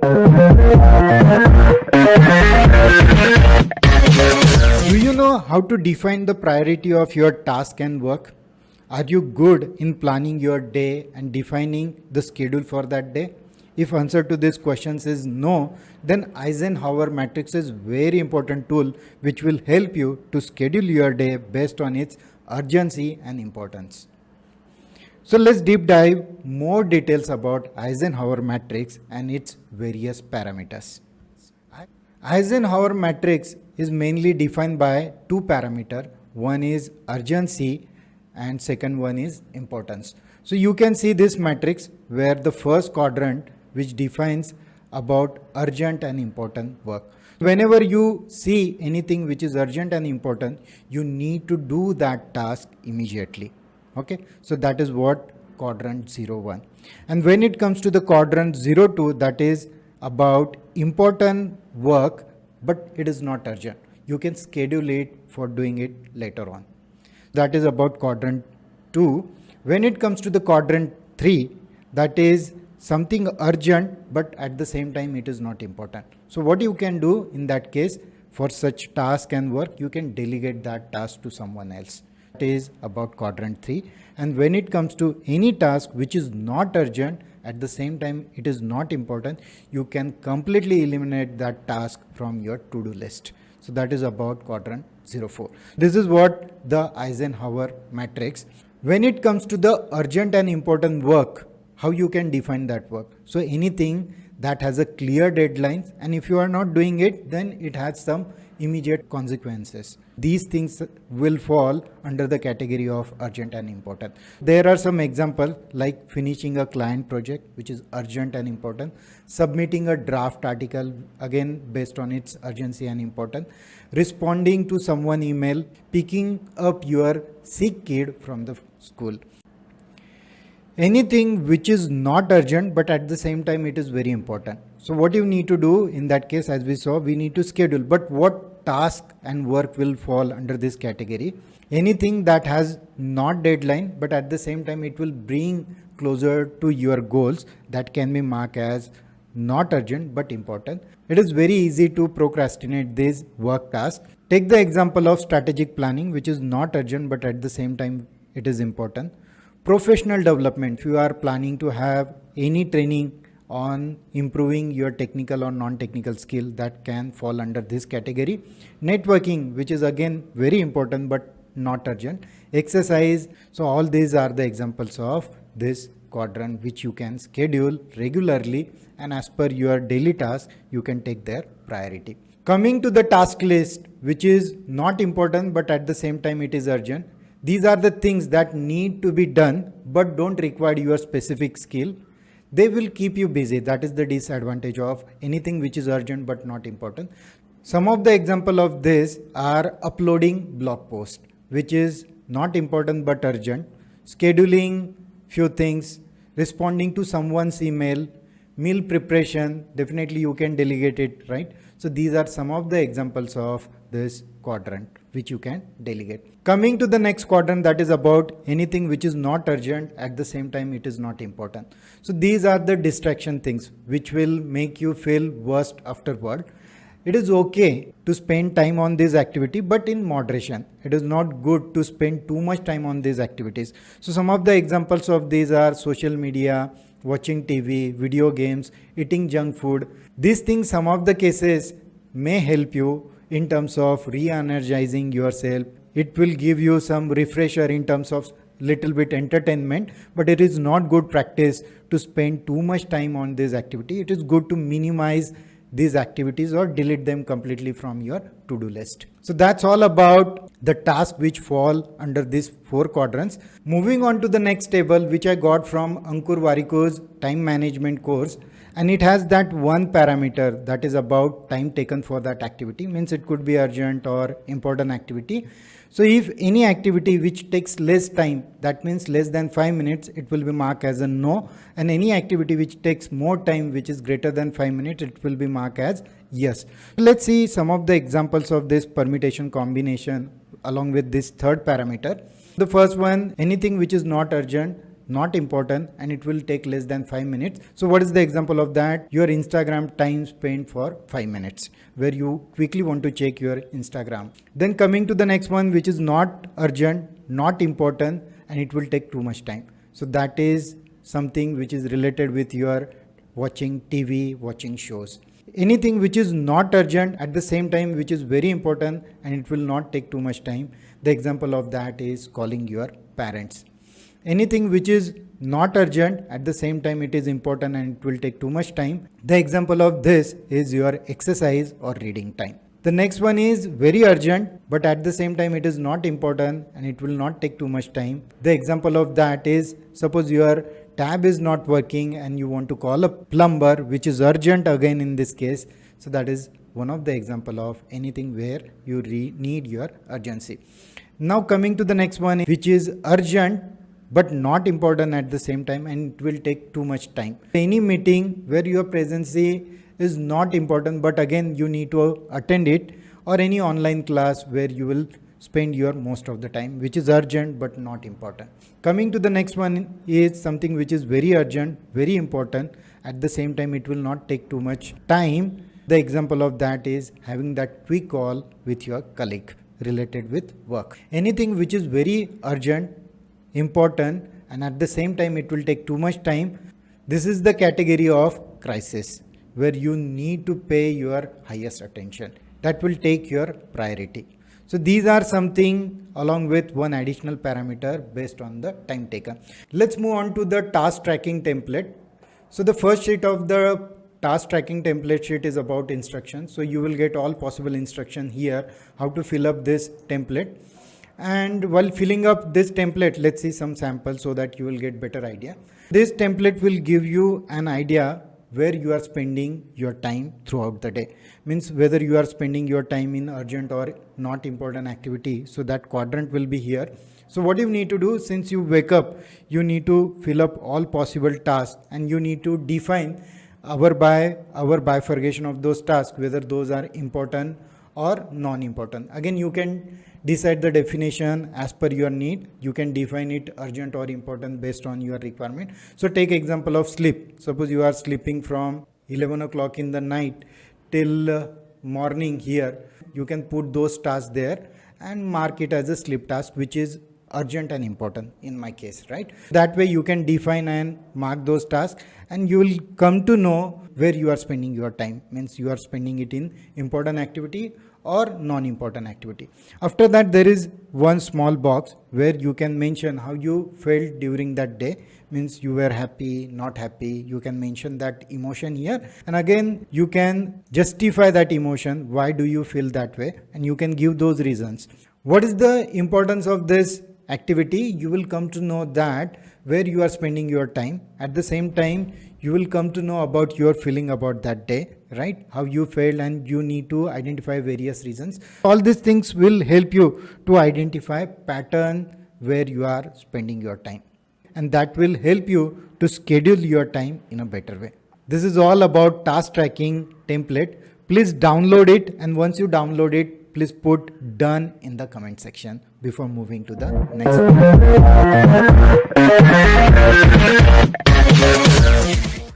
Do you know how to define the priority of your task and work? Are you good in planning your day and defining the schedule for that day? If answer to these questions is no, then Eisenhower Matrix is very important tool which will help you to schedule your day based on its urgency and importance. So let's deep dive more details about Eisenhower Matrix and its various parameters. Eisenhower Matrix is mainly defined by two parameters. One is urgency and second one is importance. So you can see this matrix where the first quadrant which defines about urgent and important work. Whenever you see anything which is urgent and important, you need to do that task immediately. Okay, so that is what quadrant 01. And when it comes to the quadrant 02, that is about important work, but it is not urgent. You can schedule it for doing it later on. That is about quadrant 2. When it comes to the quadrant 3, that is something urgent, but at the same time it is not important. So what you can do in that case for such task and work, you can delegate that task to someone else. That is about quadrant 3. And when it comes to any task which is not urgent, at the same time it is not important, you can completely eliminate that task from your to-do list. So that is about quadrant 04. This is what the Eisenhower matrix. When it comes to the urgent and important work, how you can define that work? So anything that has a clear deadline, and if you are not doing it, then it has some immediate consequences. These things will fall under the category of urgent and important. There are some examples like finishing a client project, which is urgent and important, submitting a draft article, again based on its urgency and important, responding to someone email, picking up your sick kid from the school. Anything which is not urgent, but at the same time it is very important. So what you need to do in that case, as we saw, we need to schedule. But what task and work will fall under this category? Anything that has not deadline, but at the same time it will bring closer to your goals, that can be marked as not urgent but important. It is very easy to procrastinate this work task. Take the example of strategic planning, which is not urgent, but at the same time it is important. Professional development, if you are planning to have any training on improving your technical or non-technical skill, that can fall under this category. Networking, which is again very important but not urgent. Exercise, so all these are the examples of this quadrant which you can schedule regularly, and as per your daily task you can take their priority. Coming to the task list, which is not important but at the same time it is urgent. These are the things that need to be done but don't require your specific skill. They will keep you busy. That is the disadvantage of anything which is urgent but not important. Some of the example of this are uploading blog post, which is not important but urgent, scheduling few things, responding to someone's email, meal preparation, definitely you can delegate it, right? So these are some of the examples of this quadrant which you can delegate. Coming to the next quadrant, that is about anything which is not urgent, at the same time it is not important. So these are the distraction things which will make you feel worst afterward. It is okay to spend time on this activity, but in moderation. It is not good to spend too much time on these activities. So some of the examples of these are social media, watching TV, video games, eating junk food. These things, some of the cases may help you in terms of re-energizing yourself. It will give you some refresher in terms of little bit entertainment, but it is not good practice to spend too much time on this activity. It is good to minimize these activities or delete them completely from your to-do list. So that's all about the tasks which fall under these four quadrants. Moving on to the next table, which I got from Ankur Wariko's time management course, and it has that one parameter that is about time taken for that activity, means it could be urgent or important activity. So if any activity which takes less time, that means less than 5 minutes, it will be marked as a no, and any activity which takes more time, which is greater than 5 minutes, it will be marked as yes. Let's see some of the examples of this permutation combination along with this third parameter. The first one, anything which is not urgent, not important and it will take less than 5 minutes. So what is the example of that? Your Instagram time spent for 5 minutes, where you quickly want to check your Instagram. Then coming to the next one, which is not urgent, not important, and it will take too much time. So that is something which is related with your watching TV, watching shows. Anything which is not urgent at the same time which is very important and it will not take too much time. The example of that is calling your parents. Anything which is not urgent at the same time it is important and it will take too much time. The example of this is your exercise or reading time. The next one is very urgent, but at the same time it is not important and it will not take too much time. The example of that is, suppose your tab is not working and you want to call a plumber, which is urgent again in this case. So that is one of the example of anything where you need your urgency. Now coming to the next one, which is urgent but not important at the same time and it will take too much time. Any meeting where your presence is not important but again you need to attend it, or any online class where you will spend your most of the time, which is urgent but not important. Coming to the next one is something which is very urgent, very important, at the same time it will not take too much time. The example of that is having that quick call with your colleague related with work. Anything which is very urgent, important, and at the same time it will take too much time, this is the category of crisis, where you need to pay your highest attention. That will take your priority. So these are something along with one additional parameter based on the time taken. Let's move on to the task tracking template. So the first sheet of the task tracking template sheet is about instructions. So you will get all possible instruction here, how to fill up this template. And while filling up this template, let's see some samples so that you will get better idea. This template will give you an idea where you are spending your time throughout the day. Means whether you are spending your time in urgent or not important activity. So that quadrant will be here. So what you need to do, since you wake up, you need to fill up all possible tasks and you need to define our bifurcation of those tasks, whether those are important or non-important. Again, you can decide the definition as per your need. You can define it urgent or important based on your requirement. So take example of sleep. Suppose you are sleeping from 11 o'clock in the night till morning here. You can put those tasks there and mark it as a sleep task, which is urgent and important in my case, right? That way you can define and mark those tasks and you will come to know where you are spending your time. Means you are spending it in important activity or non-important activity. After that, there is one small box where you can mention how you felt during that day. Means you were happy, not happy. You can mention that emotion here. And again, you can justify that emotion. Why do you feel that way? And you can give those reasons. What is the importance of this activity? You will come to know that where you are spending your time. At the same time, you will come to know about your feeling about that day, right? How you felt, and you need to identify various reasons. All these things will help you to identify pattern where you are spending your time. And that will help you to schedule your time in a better way. This is all about task tracking template. Please download it, and once you download it, please put done in the comment section before moving to the next one.